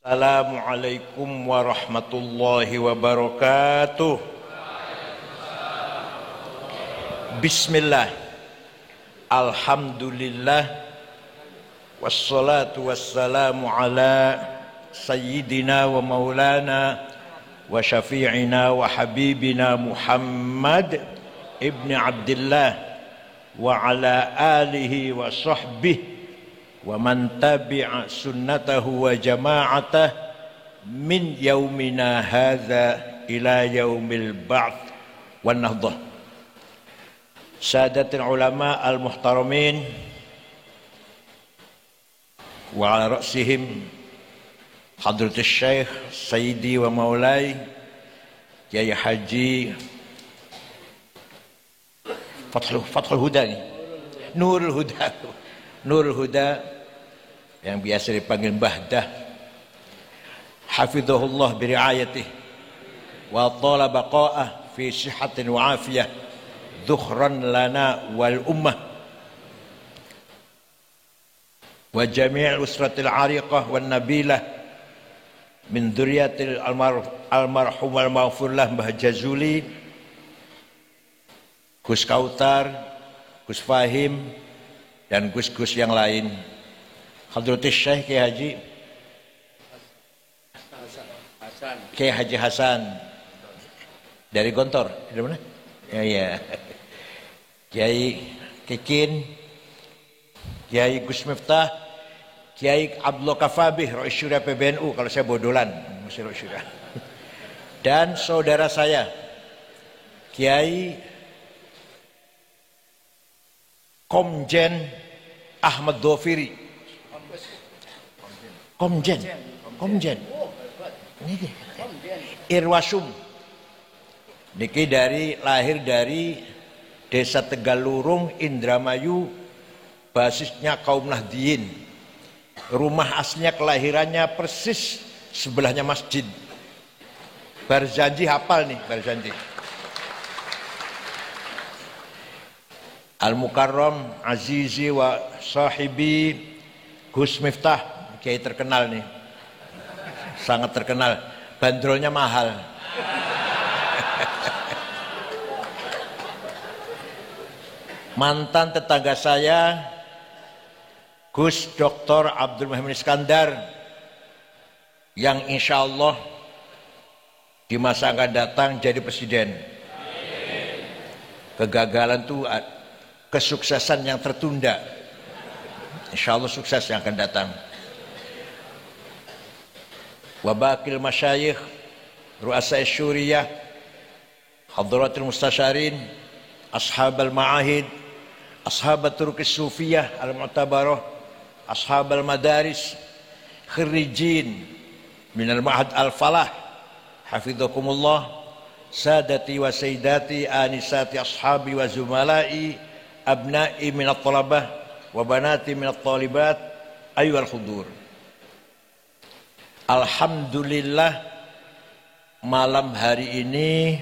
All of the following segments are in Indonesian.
Assalamualaikum warahmatullahi wabarakatuh. Bismillah. Alhamdulillah. Wassalatu wassalamu ala sayyidina wa maulana wa syafi'ina wa habibina Muhammad ibn Abdullah wa ala alihi wa sahbihi wa man tabi'a sunnatahu wa jama'atah min yaumina hadza ila yaumil ba'ts wan nahdah. Sadatul ulama al-muhtaramin wa ala ra'sihim hadratus syekh sayyidi wa maulai Kiai Haji Fathul Huda nih. Nurul Huda yang biasa dipanggil Mbah Dah, hafizahullah biriayatih wa tala baqa'ah fi sihatin wa afiyah dhukhran lana wal ummah wa jami' usratil ariqah wan nabilah min dzurriyyatil almarhum wal maghfurlah Mbah Jazuli, Gus Kautar, Gus Fahim dan gus-gus yang lain. Hadratus Syekh Kiai Haji Hasan dari Gontor, dari mana? Ya. Kiai Kikin, Kiai Gus Miftah, Kiai Abdullah Kafabih, Rais Syura PBNU, kalau saya bodolan, masih Rais Syura. Dan saudara saya, Kiai Komjen Ahmad Dhofiri. Komjen. Niki. Irwasum. Niki lahir dari Desa Tegalurung, Indramayu, basisnya kaum Nahdliyin. Rumah aslinya kelahirannya persis sebelahnya masjid. Barzanji hafal nih, Barzanji. Al-Mukarram Azizi wa sahibi Gus Miftah, kiai terkenal nih, sangat terkenal, bandrolnya mahal. Mantan tetangga saya Gus Dr. Abdul Muhammad Iskandar, yang insya Allah di masa akan datang jadi presiden. Kegagalan itu kesuksesan yang tertunda, insya Allah sukses yang akan datang. Wabakil masyayikh, ru'asai syuriyah, hadratul mustasyarin, ashabal ma'ahid, ashabat turukis sufiyah al-mu'tabarah, ashabal madaris, khirijin minal ma'had al-falah, hafidhakumullah, sadati wa sayyidati, anisati ashabi wa zumalai, abna'i minat talabah, wa banati minat talibat, ayyuhal hudur. Alhamdulillah, malam hari ini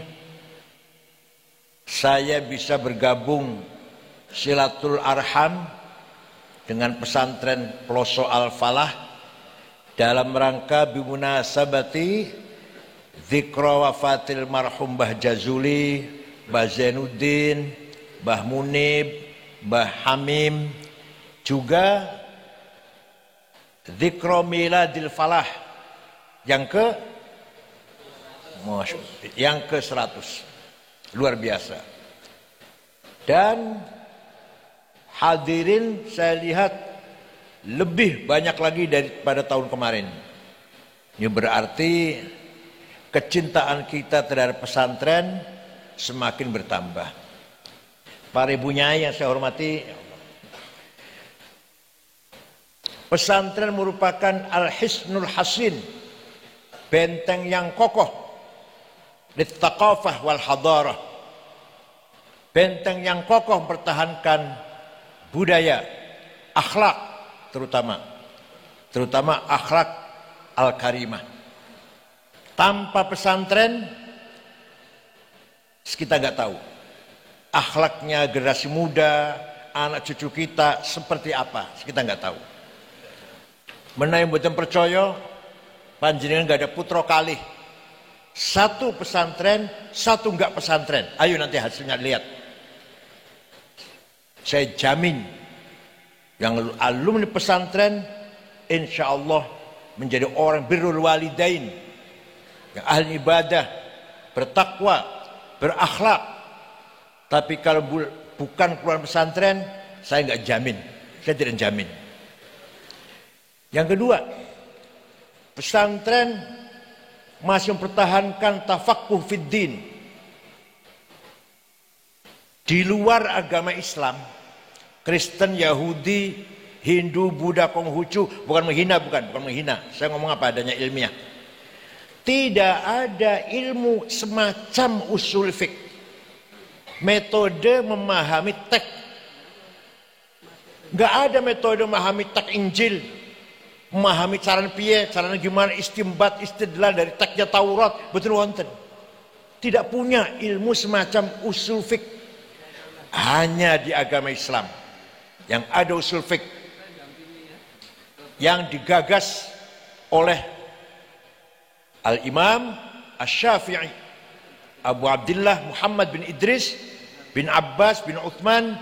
saya bisa bergabung silatul arham dengan pesantren Ploso Al-Falah dalam rangka bimunasabati dzikra wafatil marhum Mbah Jazuli, Mbah Zainuddin, Mbah Munib, Mbah Hamim, juga dzikra miladil falah yang ke-100, luar biasa. Dan hadirin saya lihat lebih banyak lagi daripada tahun kemarin. Ini berarti kecintaan kita terhadap pesantren semakin bertambah. Para ibu nyai yang saya hormati, pesantren merupakan al-hisnul hasin, benteng yang kokoh, littaqafah wal hadarah, benteng yang kokoh mempertahankan budaya, akhlak, terutama akhlak al-karimah. Tanpa pesantren kita nggak tahu akhlaknya generasi muda, anak cucu kita seperti apa, kita nggak tahu. Menawi mboten percaya, Panjenengan gak ada putra kalih. Satu pesantren, satu enggak pesantren. Ayo nanti hasilnya lihat. Saya jamin yang alumni pesantren insya Allah menjadi orang birrul walidain, yang ahli ibadah, bertakwa, berakhlak. Tapi kalau bukan keluar pesantren, saya nggak jamin. Saya tidak jamin. Yang kedua, pesantren masih mempertahankan tafaqquh fid din. Di luar agama Islam, Kristen, Yahudi, Hindu, Buddha, Konghucu, bukan menghina. Saya ngomong apa adanya ilmiah. Tidak ada ilmu semacam usul fiqh, metode memahami teks. Nggak ada metode memahami teks Injil, memahami caranya piye, caranya gimana, istimbat, istidlal dari teksnya Taurat, betul wonten. Tidak punya ilmu semacam usul fiqh. Hanya di agama Islam yang ada usul fiqh yang digagas oleh Al-Imam Asy-Syafi'i, Abu Abdullah Muhammad bin Idris bin Abbas bin Uthman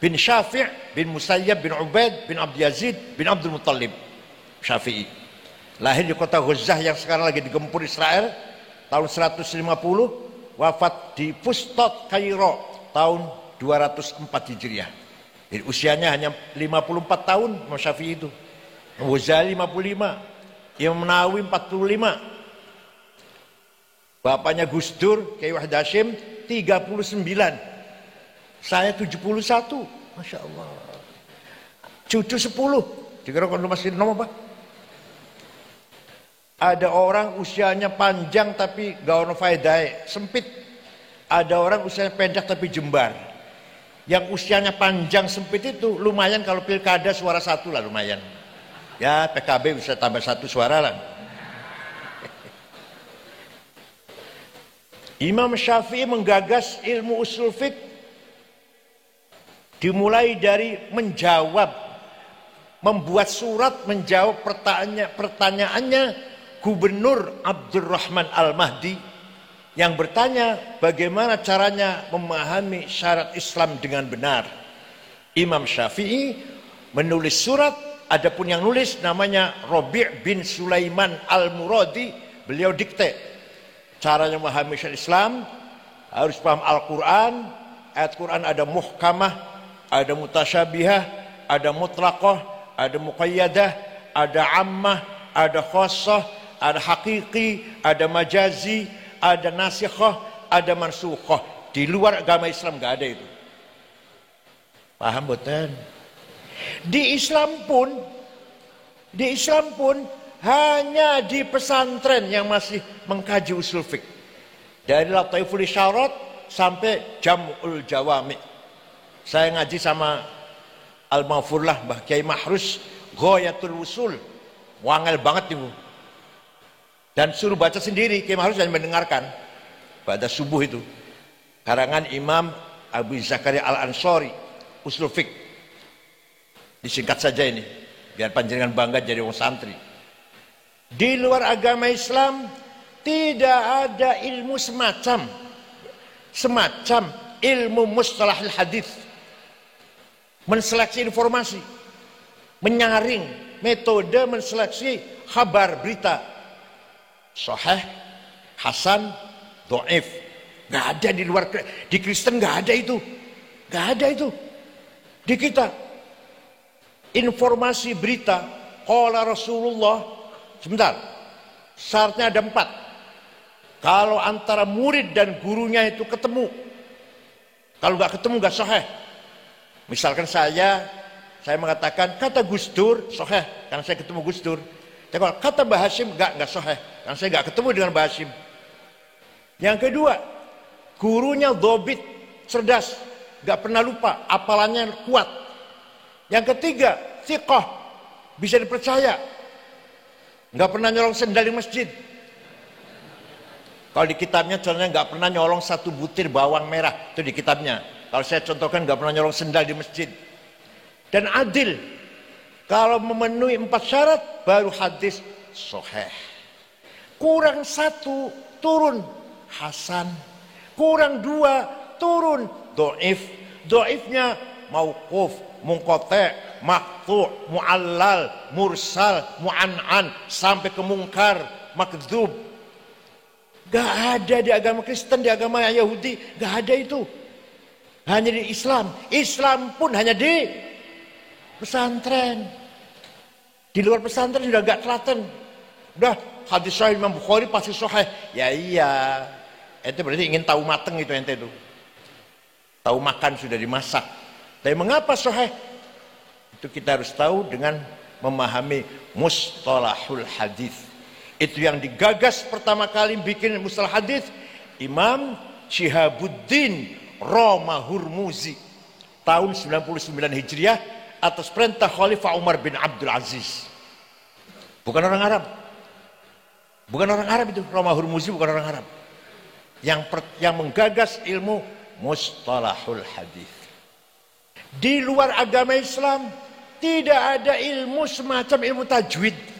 bin Syafi' bin Musayyab bin Ubaid bin Abd Yazid bin Abdul Muttalib. Syafi'i lahir di kota Ghazah yang sekarang lagi digempur Israel tahun 150, wafat di Fustat, Kairo tahun 204 Hijriah. Jadi usianya hanya 54 tahun Imam Syafi'i itu. Ghazali 55, Imam Nawawi 45. Bapaknya Gus Dur, Kiai Wahid Hasyim 39. Saya 71. Masya Allah. Cucu 10. Dikira kalau masih nom apa? Ada orang usianya panjang tapi gak ono faedah, sempit. Ada orang usianya pendek tapi jembar. Yang usianya panjang sempit itu lumayan kalau pilkada suara satu lah lumayan. Ya PKB bisa tambah satu suara lah. Imam Syafi'i menggagas ilmu usul fiqh dimulai dari membuat surat menjawab pertanyaannya Gubernur Abdurrahman Al-Mahdi yang bertanya bagaimana caranya memahami syariat Islam dengan benar. Imam Syafi'i menulis surat, adapun yang nulis namanya Rabi' bin Sulaiman Al-Muradi, beliau dikte. Caranya memahami syariat Islam harus paham Al-Quran. Ayat Quran ada muhkamah, ada mutasyabihah, ada mutlaqah, ada muqayyadah, ada ammah, ada khassah, ada hakiki, ada majazi, ada nasikhah, ada mansukhah. Di luar agama Islam nggak ada itu. Paham betul? Di Islam pun hanya di pesantren yang masih mengkaji usul fiqh. Dari Lataiful Isyarat sampai Jam'ul Jawami. Saya ngaji sama Al-Maghfurlah Mbah Kiai Mahrus, Ghayatul Usul. Wangel banget nih Bu. Dan suruh baca sendiri, Kiai Mahrus hanya mendengarkan pada subuh itu. Karangan Imam Abu Zakaria Al-Ansori, usul fiqh. Disingkat saja ini, biar panjenengan bangga jadi orang santri. Di luar agama Islam tidak ada ilmu semacam ilmu mustalahil hadis, menseleksi informasi, menyaring, metode menseleksi kabar berita. Sahih, Hasan, Dhaif. Nggak ada di luar, di Kristen nggak ada itu. Nggak ada itu. Di kita informasi berita qala Rasulullah, sebentar, syaratnya ada 4. Kalau antara murid dan gurunya itu ketemu, kalau nggak ketemu nggak sahih. Misalkan saya mengatakan kata Gus Dur sahih karena saya ketemu Gus Dur. Tapi kalau kata Mbah Hasyim nggak sahih karena saya nggak ketemu dengan Mbah Hasyim. Yang kedua, gurunya dhobit, cerdas, nggak pernah lupa, apalannya kuat. Yang ketiga, thiqah, bisa dipercaya, nggak pernah nyolong sendal di masjid. Kalau di kitabnya contohnya nggak pernah nyolong 1 butir bawang merah, itu di kitabnya. Kalau saya contohkan nggak pernah nyolong sendal di masjid. Dan adil, kalau memenuhi 4 syarat baru hadis soheh. Kurang satu, turun hasan. Kurang dua, turun do'if. Do'ifnya mauquf, munqati', maqtu', mu'allal, mursal, mu'an'an, sampai ke mungkar, makdzub. Gak ada di agama Kristen, di agama Yahudi, gak ada itu. Hanya di Islam. Islam pun hanya di pesantren. Di luar pesantren sudah gak telaten. Udah hadis sahih Imam Bukhari pasti sahih. Ya iya. Itu berarti ingin tahu mateng itu ente itu. Tahu makan sudah dimasak. Tapi mengapa sahih? Itu kita harus tahu dengan memahami mustalahul hadis. Itu yang digagas pertama kali bikin mustalah hadis Imam Syihabuddin Roma Hurmuzi tahun 99 Hijriah atas perintah Khalifah Umar bin Abdul Aziz. Bukan orang Arab. Bukan orang Arab itu, Roma Hurmuzi bukan orang Arab. Yang menggagas ilmu mustalahul hadis. Di luar agama Islam tidak ada ilmu semacam ilmu tajwid.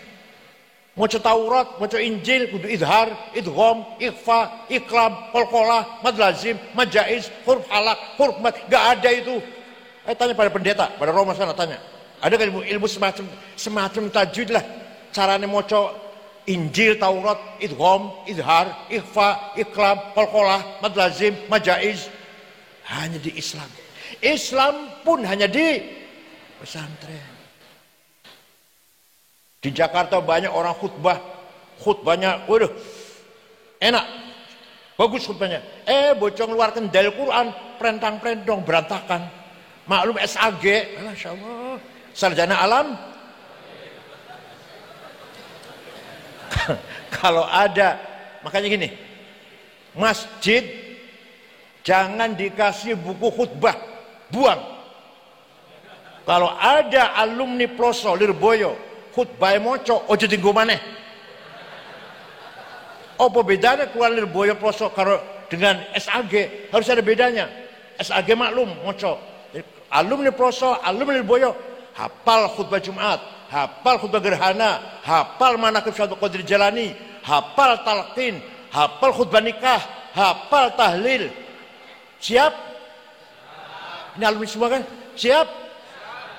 Maca Taurat, maca Injil, kudu idhar, idgham, ikhfa, iqlab, qalqalah, mad lazim, mad jaiz, huruf halak, huruf mad, gak ada itu. Tanya pada pendeta, pada Roma sana tanya. Ada kan ilmu semacam tajwid lah. Caranya maca Injil, Taurat, idgham, idhar, ikhfa, iqlab, qalqalah, mad lazim, mad jaiz. Hanya di Islam. Islam pun hanya di pesantren. Di Jakarta banyak orang khutbahnya, waduh, enak, bagus khutbahnya. Bocong keluarkan dalil Quran, perentang-perentong, berantakan. Maklum SAG, Masya Allah, sarjana alam. Kalau ada, makanya gini, masjid jangan dikasih buku khutbah, buang. Kalau ada alumni Ploso, Lirboyo, khutbah moco, ojo tinggu maneh. Apa bedanya keluar Lirboyo Ploso kalau dengan SAG? Harus ada bedanya. SAG maklum moco. Alumni Ploso, alumni Lirboyo hafal khutbah Jumat, hafal khutbah gerhana, hafal manaqib Syaikhul Qadir Jalani, hafal talqin, hafal khutbah nikah, hafal tahlil. Siap? Ini alumni semua kan? Siap?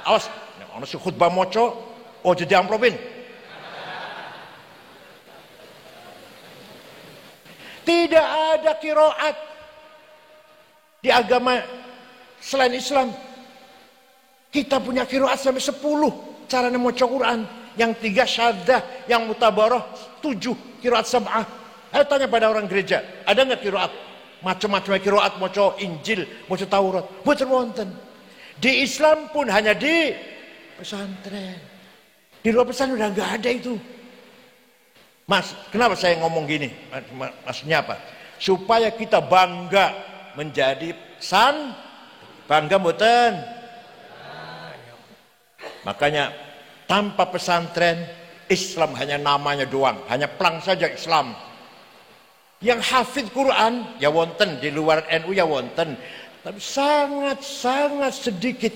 Awas, ono si khutbah moco, oh jadi amplopin. Tidak ada qiraat di agama selain Islam. Kita punya qiraat sampai 10 caranya maca Quran. Yang 3 syaddah, yang mutabarah 7 qiraat sab'ah. Ayo tanya pada orang gereja, ada nggak qiraat? Macam-macam qiraat maca Injil, maca Taurat. Boten wonten. Di Islam pun hanya di pesantren. Di luar pesantren udah nggak ada itu. Mas, kenapa saya ngomong gini? Maksudnya apa? Supaya kita bangga menjadi bangga mboten. Makanya tanpa pesantren Islam hanya namanya doang, hanya plang saja Islam. Yang hafid Quran ya wonten, di luar NU ya wonten, tapi sangat sedikit.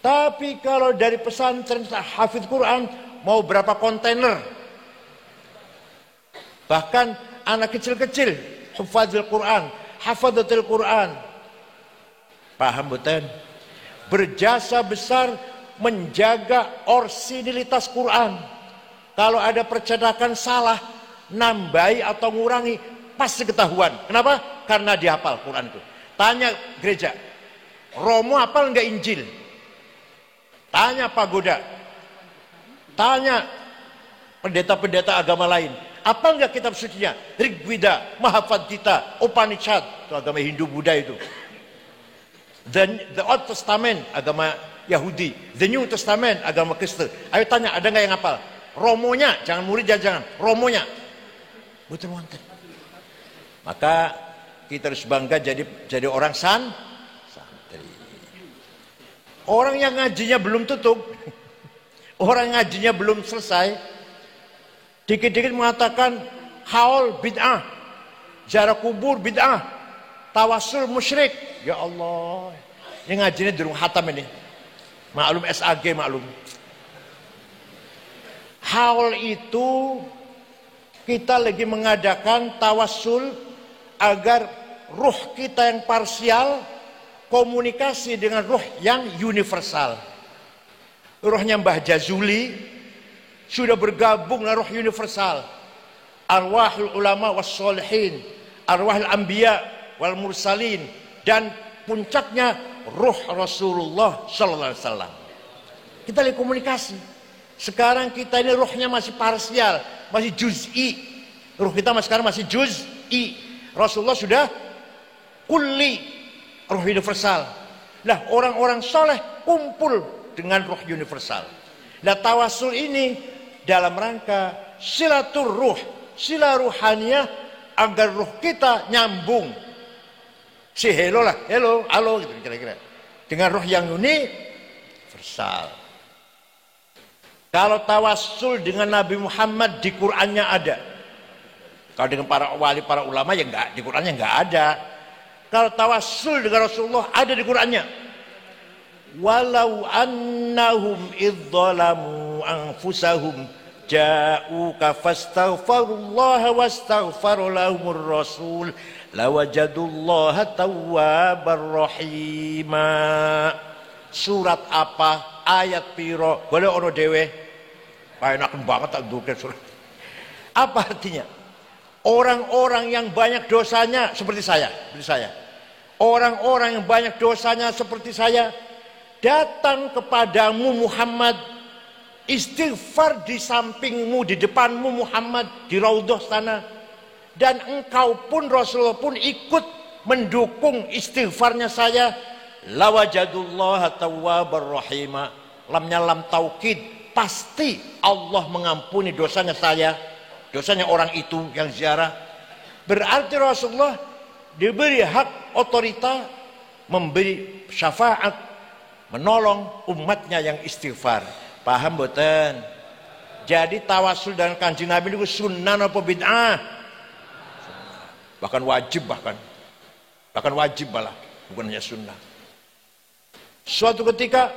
Tapi kalau dari pesantren hafid Quran mau berapa kontainer? Bahkan anak kecil-kecil hafadzul Quran, hafadzatul Quran. Paham betul? Berjasa besar menjaga orisinilitas Quran. Kalau ada percetakan salah, nambahi atau ngurangi pasti ketahuan. Kenapa? Karena dihafal Quran itu. Tanya gereja, Romo hafal enggak Injil? Tanya pagoda, tanya pendeta-pendeta agama lain, apa enggak kitab sucinya? Rigveda, Mahabharata, Upanishad, itu agama Hindu Buddha itu. The Old Testament agama Yahudi, The New Testament agama Kristen. Ayo tanya, ada nggak yang hafal? Romonya, jangan murid, jangan. Romonya, betul wonten. Maka kita harus bangga jadi orang santri. Orang yang ngajinya belum tutup, orang ngajinya belum selesai, dikit-dikit mengatakan haul bid'ah, ziarah kubur bid'ah, tawasul musyrik. Ya Allah, ini ngajinya durung hatam ini. Maklum SAG maklum. Haul itu kita lagi mengadakan tawassul agar ruh kita yang parsial komunikasi dengan ruh yang universal. Ruhnya Mbah Jazuli sudah bergabung dengan ruh universal. Arwahul ulama was solihin, arwahul anbiya wal mursalin, dan puncaknya ruh Rasulullah sallallahu alaihi wasallam. Kita lagi komunikasi. Sekarang kita ini ruhnya masih parsial, masih juz'i. Ruh kita sekarang masih juz'i. Rasulullah sudah kulli, ruh universal. Nah, orang-orang soleh kumpul dengan ruh universal. Nah, tawasul ini dalam rangka silatur ruh, sila ruhaniyah, agar ruh kita nyambung. Si hello lah, hello, halo gitu kira-kira. Dengan ruh yang universal. Kalau tawasul dengan Nabi Muhammad di Qur'annya ada. Kalau dengan para wali, para ulama ya enggak, di Qur'annya enggak ada. Kalau tawasul dengan Rasulullah ada di Qur'annya. Walau annahum idzalamu anfusahum ja'uka fastaghfirullaha wastaghfara lahumur rasul lawajadullaha tawwabar rahima. Surat apa? Ayat piro? Boleh ono dewe. Enak banget tak duket surat. Apa artinya? Orang-orang yang banyak dosanya seperti saya. Orang-orang yang banyak dosanya seperti saya datang kepadamu Muhammad, istighfar di sampingmu, di depanmu Muhammad, di raudhah sana, dan engkau pun Rasulullah pun ikut mendukung istighfarnya saya, lawajadullaha tawwabar rahima. Lamnya lam taukid, pasti Allah mengampuni dosanya saya, dosanya orang itu yang ziarah. Berarti Rasulullah diberi hak otorita memberi syafaat, menolong umatnya yang istighfar. Paham boten? Jadi tawasul dan Kanjeng Nabi itu sunnah apa bid'ah? Bahkan wajib, bahkan wajib malah, bukan hanya sunnah. Suatu ketika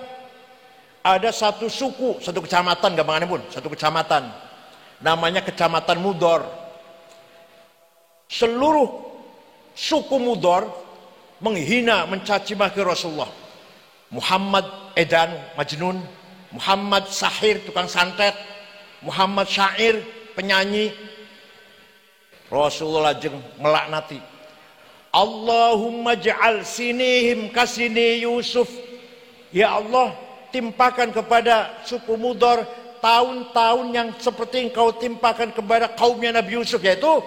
ada satu suku, satu kecamatan, gampangannya pun satu kecamatan, namanya Kecamatan Mudor. Seluruh suku Mudor menghina, mencaci maki Rasulullah. Muhammad edan, majnun, Muhammad sahir, tukang santet, Muhammad syair, penyanyi. Rasulullah lajeng melaknati, Allahumma ja'al sinihim kasini Yusuf. Ya Allah, timpakan kepada suku Mudor tahun-tahun yang seperti engkau timpakan kepada kaumnya Nabi Yusuf, yaitu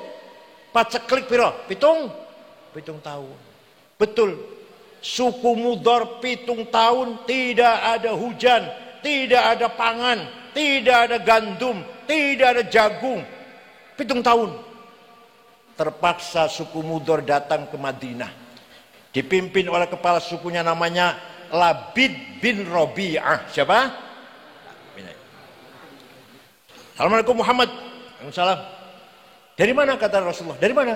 paceklik piro? Pitung tahun. Betul, suku Mudor 7 tahun tidak ada hujan, tidak ada pangan, tidak ada gandum, tidak ada jagung. 7 tahun. Terpaksa suku Mudor datang ke Madinah, dipimpin oleh kepala sukunya namanya Labid bin Rabi'ah. Siapa? Assalamualaikum Muhammad. Waalaikumsalam. Dari mana kata Rasulullah? Dari mana?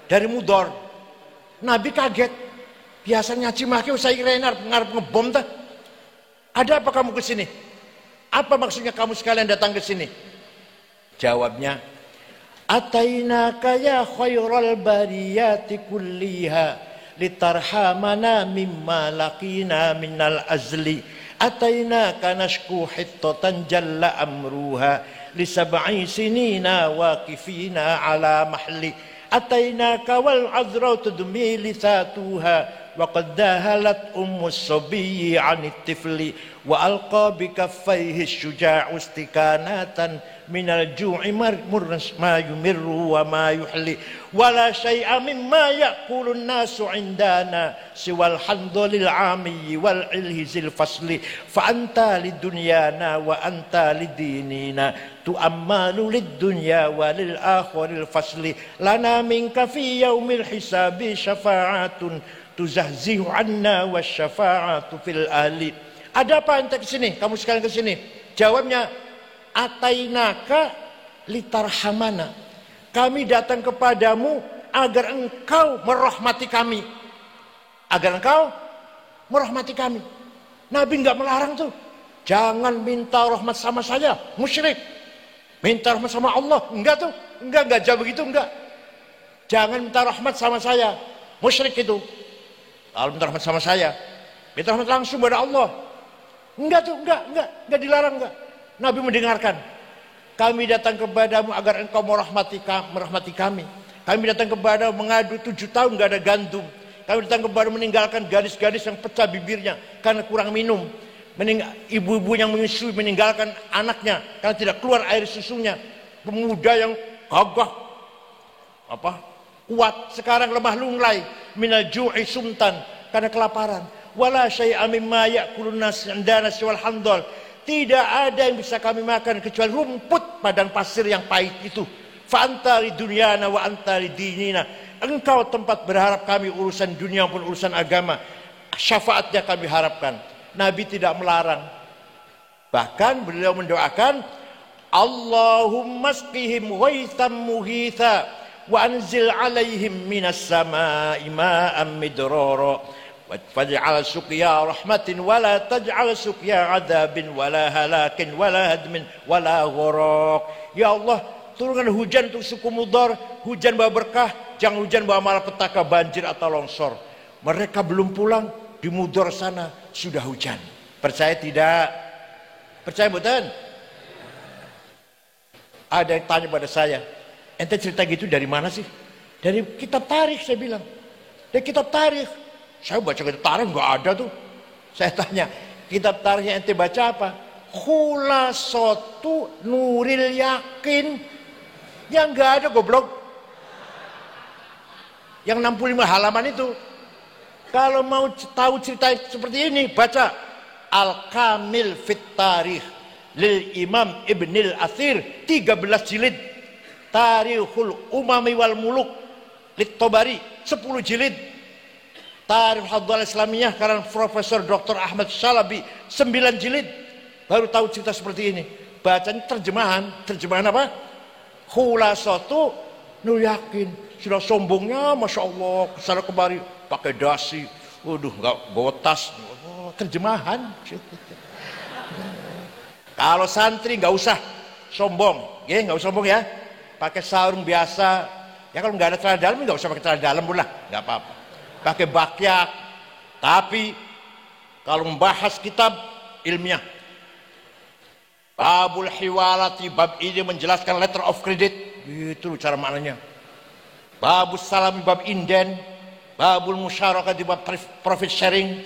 Dari Mudor. Nabi kaget. Biasanya cimaki saya kira ngarep ngebom tah. Ada apa kamu ke sini? Apa maksudnya kamu sekalian datang ke sini? Jawabnya, Atainaka ya khairal bariyati kulliha litarhamana mimma laqina minal azli. Atainaka nashku hittatan jalla amruha lisab'i sinina waqifina ala mahli. Atainaka wal azra tudmi lisatuha وقد داهلت الصبي عن الطفل وألقى بكفيه الشجاع استكانة من الجوع ما يمر وما يحلي ولا شيء مما يأكل الناس عندنا سوى الحمد للعامي والعلهز الفصل فأنت لدنيانا وأنت لديننا تؤمل للدنيا وللآخر الفصل لنا منك في يوم الحساب شفاعة tuzahzihu anna wasyafa'atu fil ahli. Ada apa ente ke sini? Kamu sekalian ke sini. Jawabnya, atainaka litarhamana. Kami datang kepadamu agar engkau merahmati kami. Agar engkau merahmati kami. Nabi enggak melarang tuh. Jangan minta rahmat sama saya, musyrik. Minta rahmat sama Allah. Enggak tuh. Enggak jauh begitu, enggak. Jangan minta rahmat sama saya. Musyrik itu. Kalau minta rahmat sama saya, minta rahmat langsung kepada Allah. Enggak tuh, enggak dilarang, enggak. Nabi mendengarkan. Kami datang kepadamu agar engkau merahmati kami. Kami datang kepadamu mengadu 7 tahun enggak ada gandum. Kami datang kepadamu meninggalkan gadis-gadis yang pecah bibirnya karena kurang minum. Ibu-ibu yang menyusui meninggalkan anaknya karena tidak keluar air susunya. Pemuda yang gagah kuat sekarang lemah lunglai minal ju'i sumtan karena kelaparan. Wala syai'a mimma ya'kulun nas 'indana siwal handal. Tidak ada yang bisa kami makan kecuali rumput padang pasir yang pahit itu. Fa anta li dunyana wa anta li dinina. Engkau tempat berharap kami urusan dunia maupun urusan agama. Syafaatnya kami harapkan. Nabi tidak melarang. Bahkan beliau mendoakan, Allahumma asqihim ghaithan mughitha wa anzil alaihim minas samaa'i ma'an midrara waj'al suqya rahmatin wa la taj'al suqya 'adzabin wa la halakin wa la hadmin wa la gharaq. Ya Allah, turunkan hujan untuk suku Mudhar, hujan bawa berkah, jangan hujan bawa malapetaka, banjir atau longsor. Mereka belum pulang, di Mudhar sana sudah hujan. Percaya tidak? Percaya betul? Ada yang tanya pada saya, ente cerita gitu dari mana sih? Dari kitab tarikh, saya bilang. Dari kitab tarikh. Saya baca kitab tarikh nggak ada tuh. Saya tanya, kitab tarikh yang ente baca apa? Khulasatu Nuril Yakin. Yang nggak ada goblok. Yang 65 halaman itu. Kalau mau tahu cerita seperti ini, baca Al-Kamil Fit Tarikh lil Imam Ibnil Athir, 13 jilid. Tarikhul Umami wal Muluk lit Tobari, 10 jilid. Tarikh Hadwal Islamiyah karena Profesor Dr. Ahmad Shalabi, 9 jilid. Baru tahu cerita seperti ini. Bacanya terjemahan apa? Khulasatu Nur Yakin. Sudah sombongnya, Masya Allah, kesana kemari pakai dasi, waduh, nggak bawa tas, terjemahan. Kalau santri nggak usah sombong, ya nggak usah sombong ya, pakai sarung biasa. Ya kalau nggak ada celana dalam nggak usah pakai celana dalam pun lah, nggak apa-apa. Pakai bakyak. Tapi kalau membahas kitab ilmiah, Babul Hiwalati, bab ini menjelaskan letter of credit, itu cara maknanya. Babus Salami, bab inden. Babul Musyarakah, di bab profit sharing.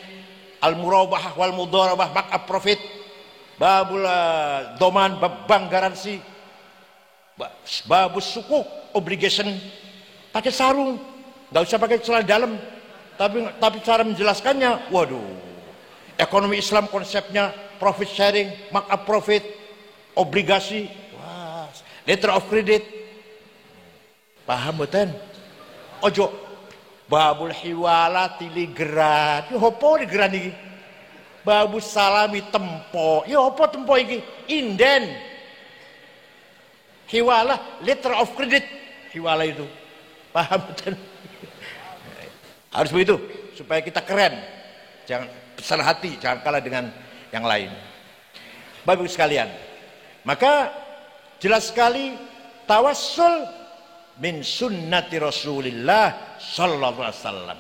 Al-Murabahah wal Mudharabah, markup profit. Babul Doman, bab bank garansi. Babus Sukuk, obligation. Pakai sarung, nggak usah pakai celana dalam. Tapi cara menjelaskannya, waduh. Ekonomi Islam konsepnya profit sharing, markup profit, obligasi, wah, letter of credit. Paham betul? Ojo Babul Hiwalati ligeran. Yo opo ligeran iki? Babus Salami tempo. Yo opo tempo iki? Inden. Hiwalah letter of credit. Hiwalah itu. Paham betul? Harus begitu supaya kita keren. Jangan besar hati, jangan kalah dengan yang lain. Bapak Ibu sekalian, maka jelas sekali tawassul min sunnati Rasulillah sallallahu alaihi wasallam.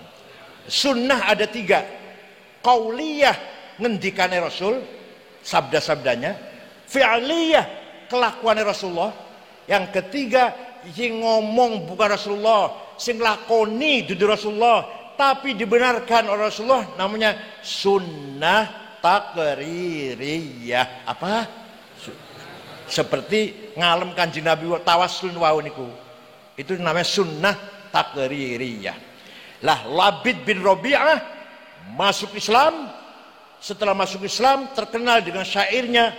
Sunnah ada 3. Qauliyah, ngendikane Rasul, sabda-sabdanya. Fi'liyah, kelakuan Rasulullah. Yang ketiga, sing ngomong bukan Rasulullah, sing lakoni dudu Rasulullah, tapi dibenarkan oleh Rasulullah, namanya sunnah takririyah. Apa? Seperti ngalem Kanjeng Nabi tawassul wau niku. Itu namanya sunnah takririyah. Lah Labid bin Rabi'ah masuk Islam. Setelah masuk Islam terkenal dengan syairnya,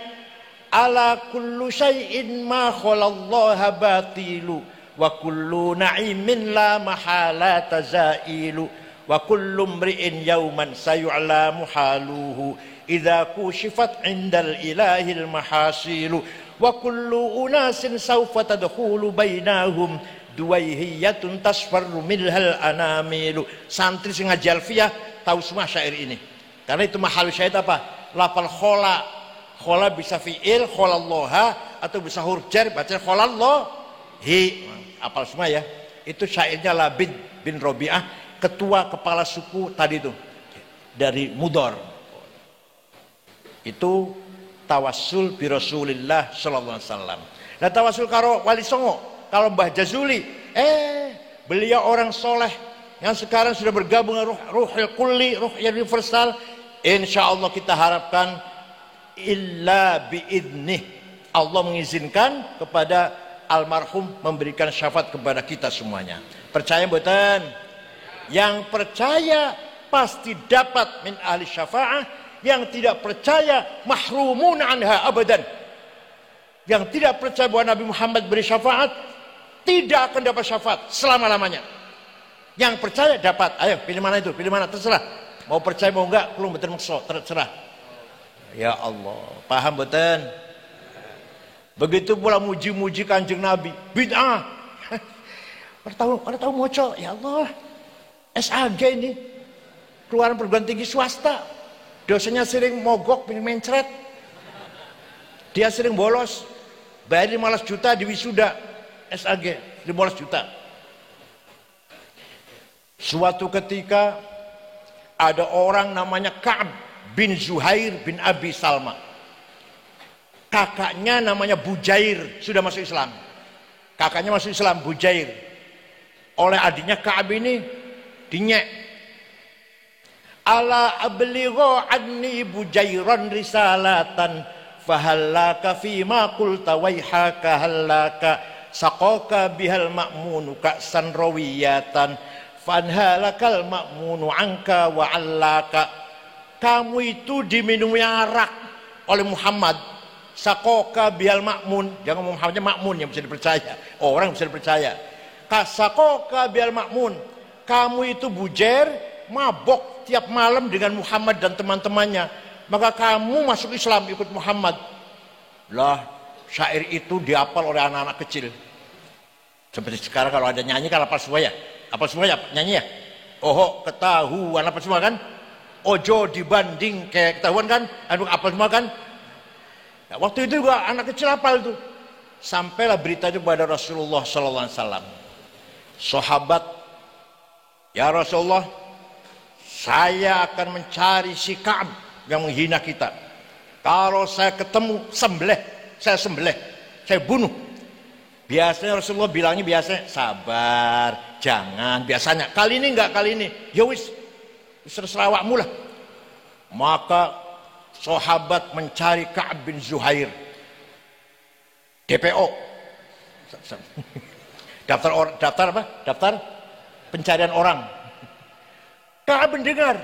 ala kullu syai'in ma khalallaha batilu wa kullu na'imin la mahala tazailu wa kullu mri'in yawman sayu'lamu haluhu idza kushifat 'indal ilahil mahasilu wa kullu unasin sawfa tadkhulu bainahum duwaihiyatun tasfarru milhal anamilu. Santri sing ngaji alfiyah tahu semua syair ini. Karena itu mahal syahid apa? Lafal khola. Khola bisa fi'il, kholallaha, atau bisa huruf jar, baca kholallahi. Apal semua ya. Itu syairnya Labid bin Robi'ah, ketua kepala suku tadi itu dari Mudor. Itu tawassul bi Rasulillah sallallahu alaihi wasallam. Nah tawassul karo Wali Songo, kalau Mbah Jazuli, beliau orang soleh yang sekarang sudah bergabung dengan Ruhul Kulli, Ruh Universal. Insya Allah kita harapkan illa biidnih, Allah mengizinkan kepada almarhum memberikan syafaat kepada kita semuanya. Percaya mboten? Yang percaya pasti dapat min ahli syafaah, yang tidak percaya mahrumun anha abadan. Yang tidak percaya bahwa Nabi Muhammad beri syafaat tidak akan dapat syafaat selama-lamanya. Yang percaya dapat. Ayo pilih mana itu, pilih mana, terserah. Mau percaya mau enggak, belum betul maksud, terserah. Ya Allah, paham betul? Begitu pula muji-muji Kanjeng Nabi, bid'ah. Pada tahu moco, ya Allah. SAG ini keluaran perguruan tinggi swasta. Dosennya sering mogok, mencret. Dia sering bolos. Bayar 15 juta di wisuda SAG, 15 juta. Suatu ketika ada orang namanya Ka'ab bin Zuhair bin Abi Salma. Kakaknya namanya Bujair, sudah masuk Islam. Kakaknya masuk Islam, Bujair. Oleh adiknya Ka'ab ini dinyek. Ala abligho anni Bujairan risalatan fahallaka fima qulta waihaka hallaka saqaka bihal ma'munu ka'san rawiyatan fanhalakal ma'munu anka wa'allaka. Kamu itu diminumi arak oleh Muhammad, sakoka bihal makmun. Jangan Muhammadnya makmun yang bisa dipercaya, orang bisa dipercaya. Sakoka bihal makmun, kamu itu bujer, mabok tiap malam dengan Muhammad dan teman-temannya, maka kamu masuk Islam ikut Muhammad. Lah syair itu dihafal oleh anak-anak kecil. Seperti sekarang kalau ada nyanyi kan apa semua ya, apa semua ya nyanyi ya. Oh ketahuan apa semua kan, ojo dibanding kayak ketahuan kan, aduh apa semua kan. Nah, waktu itu juga anak kecil hafal itu. Sampailah berita itu kepada Rasulullah sallallahu alaihi wasallam. Sahabat, ya Rasulullah, saya akan mencari si Ka'ab yang menghina kita. Kalau saya ketemu, sembelih, saya sembelih, saya bunuh. Biasanya Rasulullah bilangnya biasanya sabar, jangan, biasanya. Kali ini enggak, kali ini. Ya wis, terserah awakmu lah. Maka sahabat mencari Ka'ab bin Zuhair. DPO. Daftar apa? Daftar pencarian orang. Ka'ab mendengar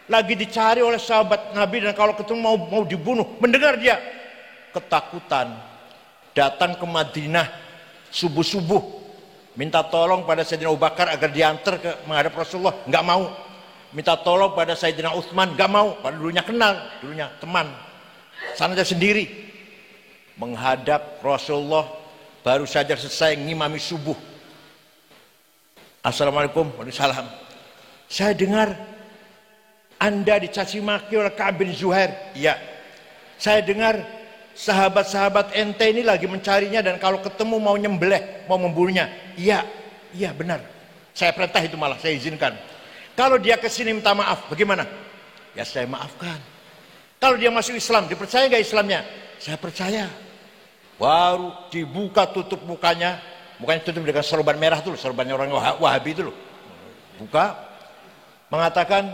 lagi dicari oleh sahabat Nabi, dan kalau ketemu mau dibunuh, mendengar dia ketakutan, datang ke Madinah subuh-subuh minta tolong pada Sayyidina Abu Bakar agar diantar ke menghadap Rasulullah, nggak mau. Minta tolong pada Sayyidina Utsman, nggak mau, pada dulunya kenal, dulunya teman. Sana aja sendiri menghadap Rasulullah, baru saja selesai ngimami subuh. Assalamualaikum, waalaikumsalam. Saya dengar Anda dicaci maki oleh Ka'ab bin Zuhair. Iya. Saya dengar sahabat-sahabat ente ini lagi mencarinya, dan kalau ketemu mau nyembelih, mau membunuhnya. Iya, iya benar. Saya perintah itu, malah saya izinkan. Kalau dia kesini minta maaf, bagaimana? Ya saya maafkan. Kalau dia masuk Islam, dipercaya nggak Islamnya? Saya percaya. Baru dibuka tutup mukanya, mukanya tutup dengan sorban merah tuh, sorbannya orang Wahabi itu loh. Buka, mengatakan,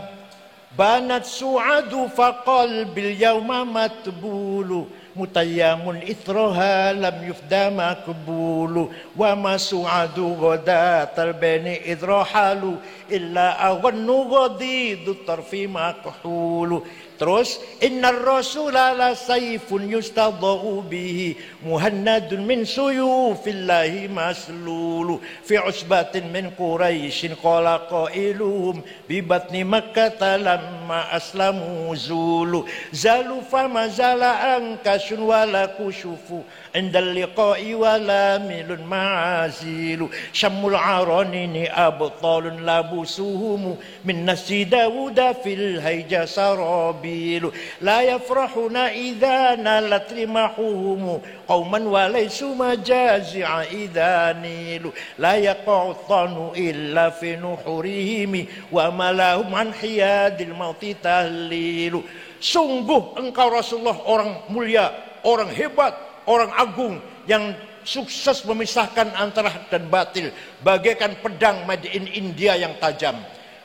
banat su'adu faqal bil yawma matbulu mutayyamun ithroha lam yufda makbulu wa ma su'adu ghadatal bani idrohalu illa awannu ghadidu tarfi makhulu. Terus innar rasula la sayfun yustadau bihi muhannadun min suyufillahi maslulu fi usbatin min quraisyin qala qailuhum bi batni makkah lamma aslamu zulu zalu fama zala anka basun wala kusyufu indal liqa'i wala milun ma'azilu syammul aranini abtalun labusuhumu min nasi dawuda fil hayja sarabilu la yafrahuna idha nalat rimahuhumu qauman walaysu majazi'a idha nilu la yaqa'uttanu illa fi nuhurihimi wa malahum an hiyadil mauti tahlilu. Sungguh engkau Rasulullah orang mulia, orang hebat, orang agung yang sukses memisahkan antara hak dan batil bagaikan pedang made in India yang tajam.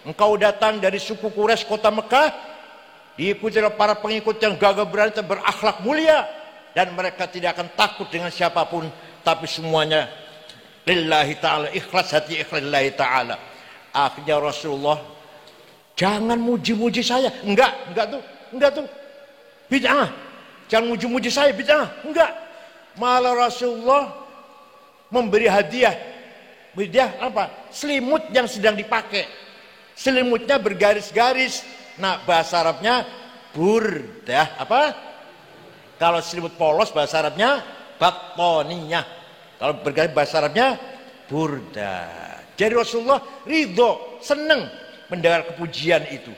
Engkau datang dari suku Quraisy kota Mekah, diikuti oleh para pengikut yang gagah berani dan berakhlak mulia, dan mereka tidak akan takut dengan siapapun, tapi semuanya lillahi ta'ala, ikhlas hati, ikhlas lillahi ta'ala. Akhirnya Rasulullah, jangan muji-muji saya. Enggak tuh bid'ah. Jangan muji-muji saya, bid'ah. Enggak. Malah Rasulullah memberi hadiah. Hadiah apa? Selimut yang sedang dipakai. Selimutnya bergaris-garis. Nah, bahasa Arabnya burdah. Apa? Kalau selimut polos bahasa Arabnya battoniyah. Kalau bergaris bahasa Arabnya burdah. Jadi Rasulullah ridho, senang mendengar kepujian itu.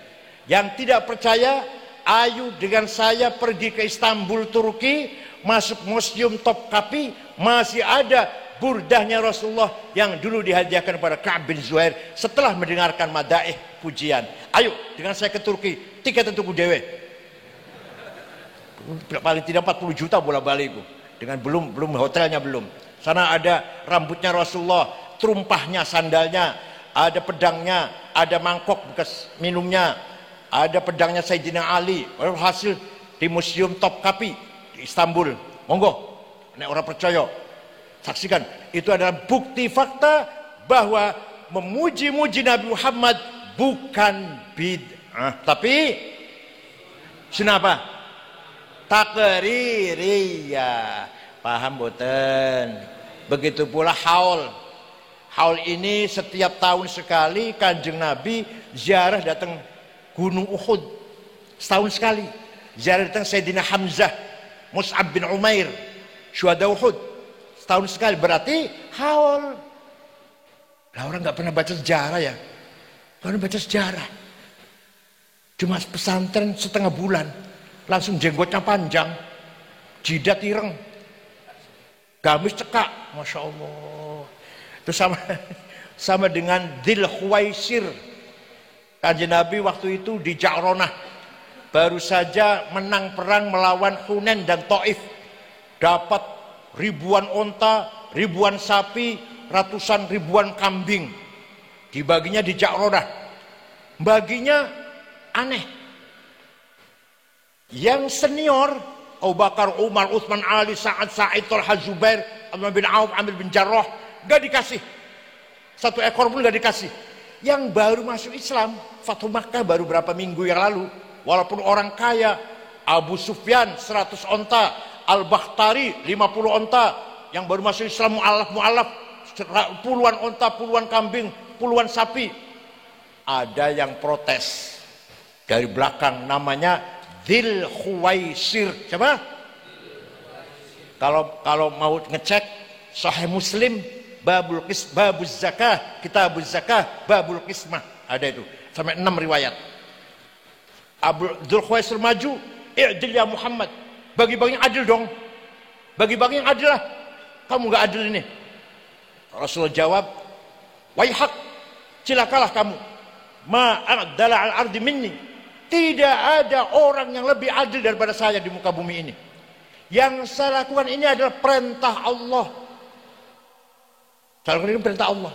Yang tidak percaya, ayo dengan saya pergi ke Istanbul, Turki, masuk museum Topkapi, masih ada burdahnya Rasulullah yang dulu dihadiahkan kepada Ka'ab bin Zuhair setelah mendengarkan madaih pujian. Ayo dengan saya ke Turki, tiket untuk dewe. Paling tidak 40 juta bola-balik dengan belum hotelnya belum. Sana ada rambutnya Rasulullah, terumpahnya, sandalnya, ada pedangnya, ada mangkok bekas minumnya, ada pedangnya Sayyidina Ali. Hasil di Museum Topkapi di Istanbul. Monggo, nek orang percaya, saksikan. Itu adalah bukti fakta bahwa memuji-muji Nabi Muhammad bukan bid'ah, tapi sunapa? Takririyah. Paham boten? Begitu pula haul. Haul ini setiap tahun sekali Kanjeng Nabi ziarah datang Gunung Uhud. Setahun sekali. Ziarah datang Sayyidina Hamzah, Mus'ab bin Umair, syuhada Uhud. Setahun sekali. Berarti haul. Lah orang nggak pernah baca sejarah ya. Orang baca sejarah. Cuma pesantren setengah bulan. Langsung jenggotnya panjang. Jidat ireng. Gamis cekak. Masya Allah. Itu sama dengan Dzul Khuwaisir. Kanjeng Nabi waktu itu di Ja'ronah baru saja menang perang melawan Hunain dan Taif, dapat ribuan onta, ribuan sapi, ratusan ribuan kambing, dibaginya di Ja'ronah. Baginya aneh. Yang senior Abu Bakar, Umar, Utsman, Ali, Sa'ad, Sa'id, Talha, Zubair, Abdullah bin Auf, Amir bin Jarrah, gak dikasih. Satu ekor pun gak dikasih. Yang baru masuk Islam, Fathu Makkah baru berapa minggu yang lalu, walaupun orang kaya, Abu Sufyan 100 onta, Al-Bakhtari 50 onta, yang baru masuk Islam mu'alaf puluhan onta, puluhan kambing, puluhan sapi. Ada yang protes dari belakang, namanya Dzul Khuwaisir. Siapa? Kalau mau ngecek Sahih Muslim, babus zakah, kitabuz zakah, babul qismah, ada itu sampai 6 riwayat. Dzul Khuwaisir maju, i'dil ya Muhammad, bagi-bagi yang adil dong, bagi-bagi yang adil lah, kamu gak adil ini. Rasulullah jawab, waihak, cilakalah kamu, ma'adala al-ardi minni, tidak ada orang yang lebih adil daripada saya di muka bumi ini. Yang saya lakukan ini adalah perintah Allah. Saya lakukan ini perintah Allah.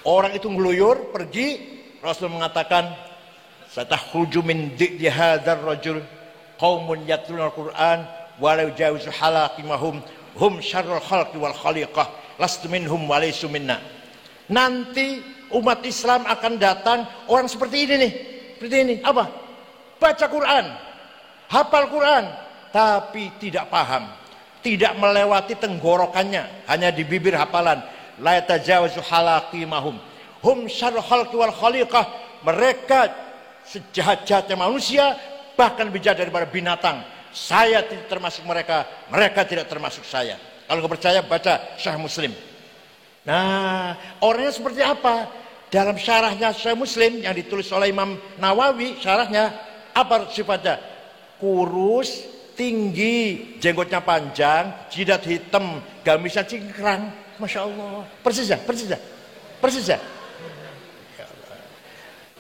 Orang itu ngeluyur pergi, Rasul mengatakan, satakhruju min di'di hadzal rajul qaumun yatluna al-Qur'an wa la yujawizu halaqimahum hum syarrul khalqi wal khaliqah lastu minhum wa laysu minna. Nanti umat Islam akan datang orang seperti ini nih. Seperti ini, apa? Baca Quran, hafal Quran, tapi tidak paham, tidak melewati tenggorokannya, hanya di bibir hafalan. La yatajawazu halaqimahum hum syarrul khalqi wal khaliqah. Mereka sejahat-jahatnya manusia, bahkan lebih jahat daripada binatang. Saya tidak termasuk mereka, mereka tidak termasuk saya. Kalau nggak percaya baca Sahih Muslim. Nah, orangnya seperti apa? Dalam syarahnya Sahih Muslim yang ditulis oleh Imam Nawawi, syarahnya apa sifatnya? Kurus, tinggi, jenggotnya panjang, jidat hitam, gamisnya cingkrang. Masya Allah. Persis ya?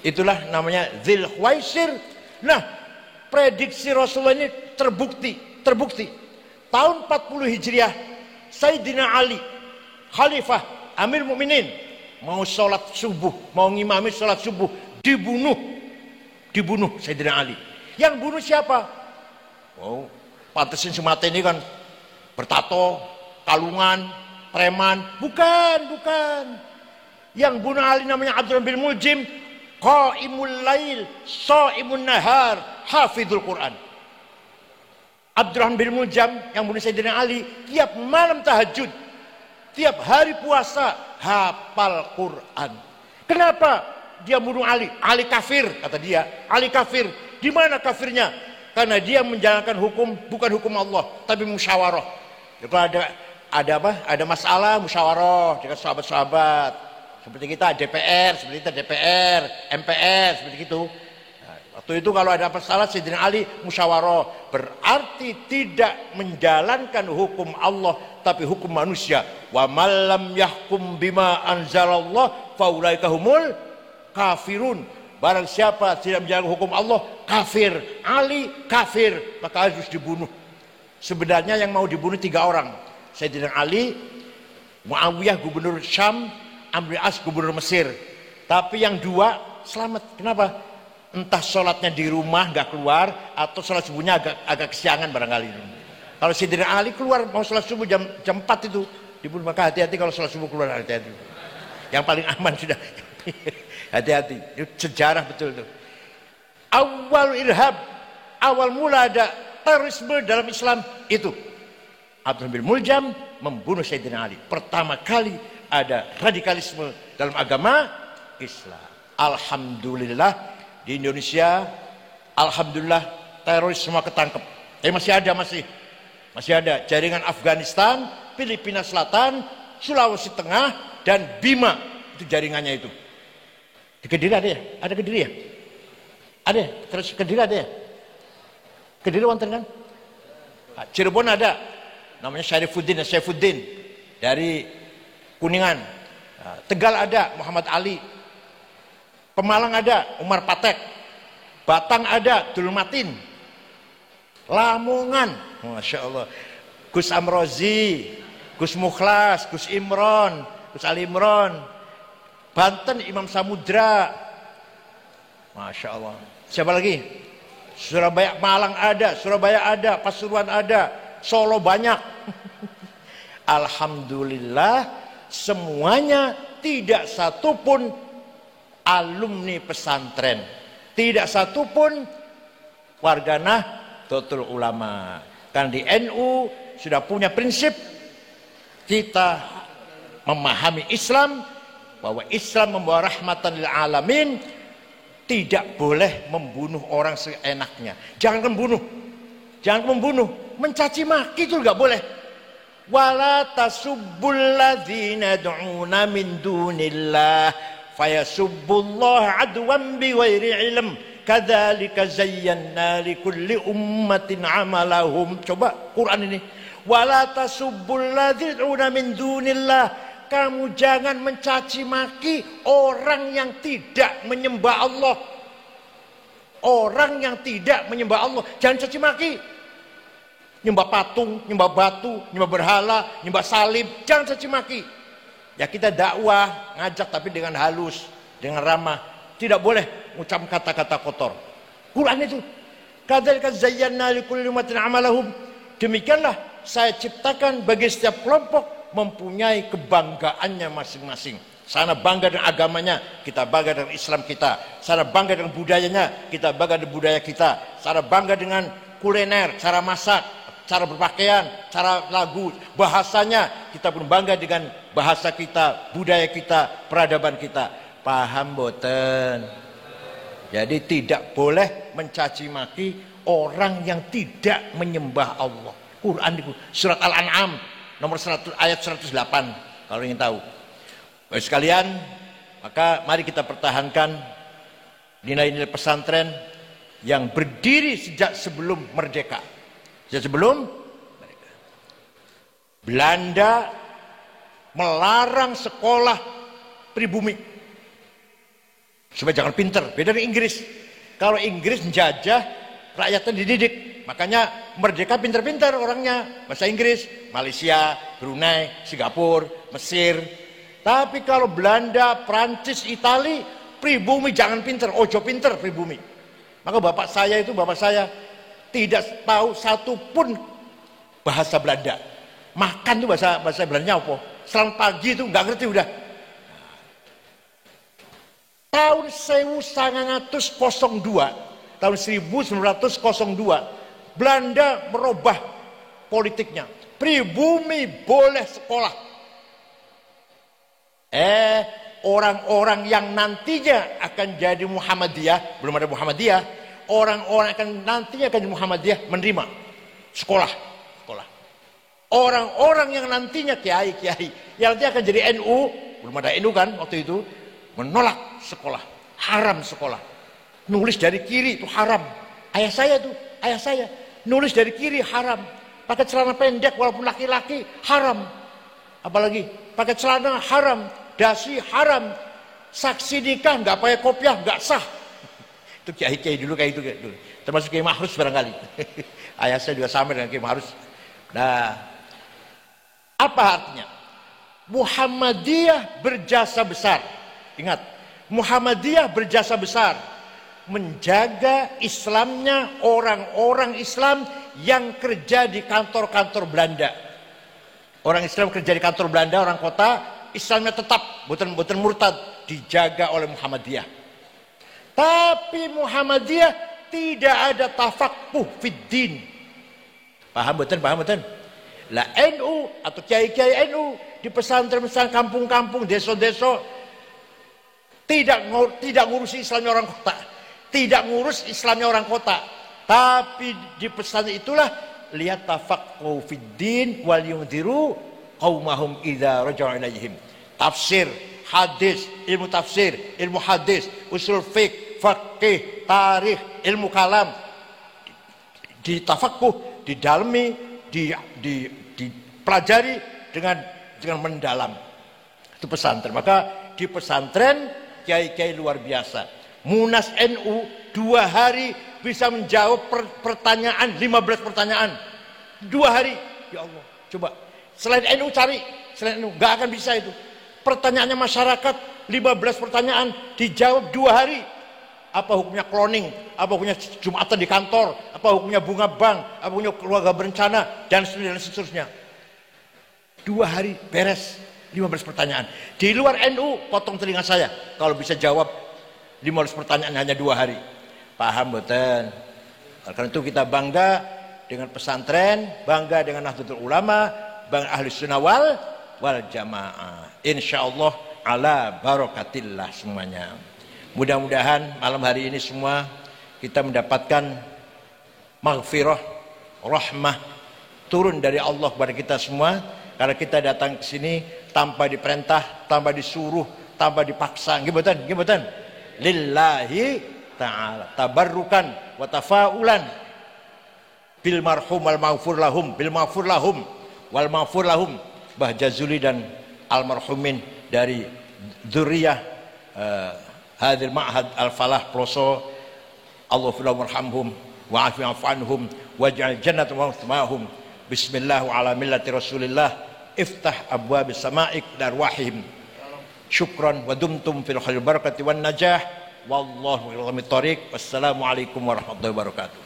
Itulah namanya Dzul Khuwaisir. Nah, prediksi Rasulullah ini terbukti. Tahun 40 Hijriah, Sayyidina Ali, Khalifah, Amir Mukminin, mau sholat subuh, mau ngimami sholat subuh, dibunuh Sayyidina Ali. Yang bunuh siapa? Oh, pantesin semata ini kan bertato, kalungan, preman. Bukan. Yang bunuh Ali namanya Abdurrahman bin Muljam, Qaimul Lail, Shaimun Nahar, Hafidhul Quran. Abdurrahman bin Muljam yang bunuh Sayyidina Ali tiap malam tahajud, tiap hari puasa, hafal Quran. Kenapa dia bunuh Ali? Ali kafir, kata dia. Ali kafir. Di mana kafirnya? Karena dia menjalankan hukum bukan hukum Allah, tapi musyawarah. Kalau ada masalah musyawarah dengan sahabat-sahabat. Seperti kita DPR, MPR, seperti itu. Nah, waktu itu kalau ada masalah Sayyidina Ali musyawarah, berarti tidak menjalankan hukum Allah tapi hukum manusia. Wa malam yahkum bima anzalallah faulaika humul kafirun. Barang siapa tidak menjalankan hukum Allah, kafir. Ali kafir, maka harus dibunuh. Sebenarnya yang mau dibunuh 3 orang. Sayyidina Ali, Muawiyah gubernur Syam, Amr bin As gubernur Mesir. Tapi yang 2 selamat. Kenapa? Entah sholatnya di rumah nggak keluar, atau sholat subuhnya agak kesiangan barangkali. Kalau Sayyidina Ali keluar mau sholat subuh jam 4 itu dibunuh. Maka hati-hati kalau sholat subuh keluar, hati-hati. Yang paling aman sudah. Hati-hati. Itu sejarah betul itu. Awal irhab, awal mula ada terorisme dalam Islam itu Abdurrahman bin Muljam membunuh Sayyidina Ali. Pertama kali ada radikalisme dalam agama Islam. Alhamdulillah di Indonesia, alhamdulillah teroris semua ketangkep. Masih ada jaringan Afghanistan, Filipina Selatan, Sulawesi Tengah, dan Bima. Itu jaringannya itu. Di Kediri ada ya? Ada Kediri ya? Ada ya? Terus Kediri ada ya? Kediri wonten kan? Cirebon ada. Namanya Syaifuddin dari Kuningan. Tegal ada Muhammad Ali. Pemalang ada Umar Patek. Batang ada Dul Matin. Lamongan, Masya Allah, Gus Amrozi, Gus Mukhlas, Gus Imron, Gus Ali Imron. Banten Imam Samudra, Masya Allah. Siapa lagi? Surabaya, Malang ada, Surabaya ada, Pasuruan ada, Solo banyak. Alhamdulillah semuanya, tidak satupun alumni pesantren, tidak satupun warga Nahdlatul Ulama. Karena di NU sudah punya prinsip, kita memahami Islam bahwa Islam membawa rahmatan lil alamin. Tidak boleh membunuh orang seenaknya. Jangan membunuh, mencaci maki itu enggak boleh. Wala tasubbul ladzina yad'una min dunillah fayasubbullaha adwan bighairi ilm. Kadzalika zayyana likulli ummatin amalahum. Coba Quran ini. Wala tasubbul ladzina min dunillah. Kamu jangan mencaci maki orang yang tidak menyembah Allah. Orang yang tidak menyembah Allah, jangan caci maki. Nyembah patung, nyembah batu, nyembah berhala, nyembah salib, jangan caci maki. Ya kita dakwah, ngajak tapi dengan halus, dengan ramah. Tidak boleh mengucap kata-kata kotor. Quran itu. Kadzalika zayyana likulli ummatin amalahum. Demikianlah saya ciptakan bagi setiap kelompok mempunyai kebanggaannya masing-masing. Sana bangga dengan agamanya, kita bangga dengan Islam kita. Sana bangga dengan budayanya, kita bangga dengan budaya kita. Sana bangga dengan kuliner, cara masak, cara berpakaian, cara lagu, bahasanya. Kita pun bangga dengan bahasa kita, budaya kita, peradaban kita. Paham boten? Jadi tidak boleh mencaci maki orang yang tidak menyembah Allah. Quran itu surat Al-An'am nomor 100 ayat 108 kalau ingin tahu. Baik sekalian, maka mari kita pertahankan nilai-nilai pesantren yang berdiri sejak sebelum merdeka. Sejak sebelum merdeka. Belanda melarang sekolah pribumi supaya jangan pinter. Beda dengan Inggris. Kalau Inggris menjajah, rakyatnya dididik. Makanya merdeka pinter-pinter orangnya. Bahasa Inggris, Malaysia, Brunei, Singapura, Mesir. Tapi kalau Belanda, Prancis, Itali, pribumi jangan pinter, ojo pinter pribumi. Maka bapak saya tidak tahu satu pun bahasa Belanda. Makan itu bahasa Belandanya apa? Selamat pagi itu nggak ngerti udah. Tahun 1902, Belanda merubah politiknya. Pribumi boleh sekolah. Orang-orang yang nantinya akan jadi Muhammadiyah, belum ada Muhammadiyah, orang-orang akan nantinya akan jadi Muhammadiyah menerima sekolah. Orang-orang yang nantinya kiai-kiai yang nanti akan jadi NU, belum ada NU kan waktu itu, menolak sekolah, haram sekolah. Nulis dari kiri itu haram. Ayah saya nulis dari kiri haram. Pakai celana pendek walaupun laki-laki haram. Apalagi pakai celana haram, dasi haram, saksi nikah nggak pakai kopiah nggak sah. Itu kiai-kiai dulu kayak itu dulu. Termasuk Kiai Mahrus barangkali. Ayah saya juga sama dengan Kiai Mahrus. Nah, apa artinya? Muhammadiyah berjasa besar. Ingat, Muhammadiyah berjasa besar menjaga Islamnya orang-orang Islam yang kerja di kantor-kantor Belanda. Orang Islam kerja di kantor Belanda, orang kota, Islamnya tetap bukan murtad, dijaga oleh Muhammadiyah. Tapi Muhammadiyah tidak ada tafaqquh fid din. Paham betul? Lah NU atau kiai-kiai NU di pesantren-pesantren kampung-kampung, desa-desa tidak ngurusi Islamnya orang kota, tidak ngurus Islamnya orang kota. Tapi di pesantren itulah lihat tafaqquh fid din wal yunziru qaumahum idza raja'u ilaihim. Tafsir, hadis, ilmu tafsir, ilmu hadis, usul fiqh, fikih, tarikh, ilmu kalam ditafaqquh, didalami, dipelajari dengan mendalam. Itu pesantren. Maka di pesantren kiai-kiai luar biasa. Munas NU 2 hari bisa menjawab pertanyaan 15 pertanyaan. 2 hari. Ya Allah, coba. Selain NU cari, selain NU nggak akan bisa itu. Pertanyaannya masyarakat 15 pertanyaan dijawab 2 hari. Apa hukumnya cloning, apa hukumnya Jumatan di kantor, apa hukumnya bunga bank, apa hukumnya keluarga berencana, dan seterusnya. 2 hari beres 15 pertanyaan. Di luar NU potong telinga saya kalau bisa jawab 15 pertanyaan hanya 2 hari. Paham betul? Karena itu kita bangga dengan pesantren, bangga dengan Nahdlatul Ulama, bangga ahli sunnah wal jamaah. Insyaallah ala barakatillah semuanya. Mudah-mudahan malam hari ini semua kita mendapatkan maghfirah, rahmah turun dari Allah kepada kita semua karena kita datang ke sini tanpa diperintah, tanpa disuruh, tanpa dipaksa. Gimana? Lillahi ta'ala tabarrukan wa tafaulan bil marhum wal maghfur lahum wal maghfur lahum Mbah Jazuli dan almarhumin dari dzurriyyah Hadir Ma'had Al-Falah Ploso. Allahumma warhamhum wa'afi anhum waj'al jannata ma'hum. Bismillah wa ala millati Rasulillah. Iftah abwabis sama'ik darwahim. Syukran wa dumtum fil khair barakati wan najah. Wallahu a'lam bishawab. Wassalamualaikum warahmatullahi wabarakatuh.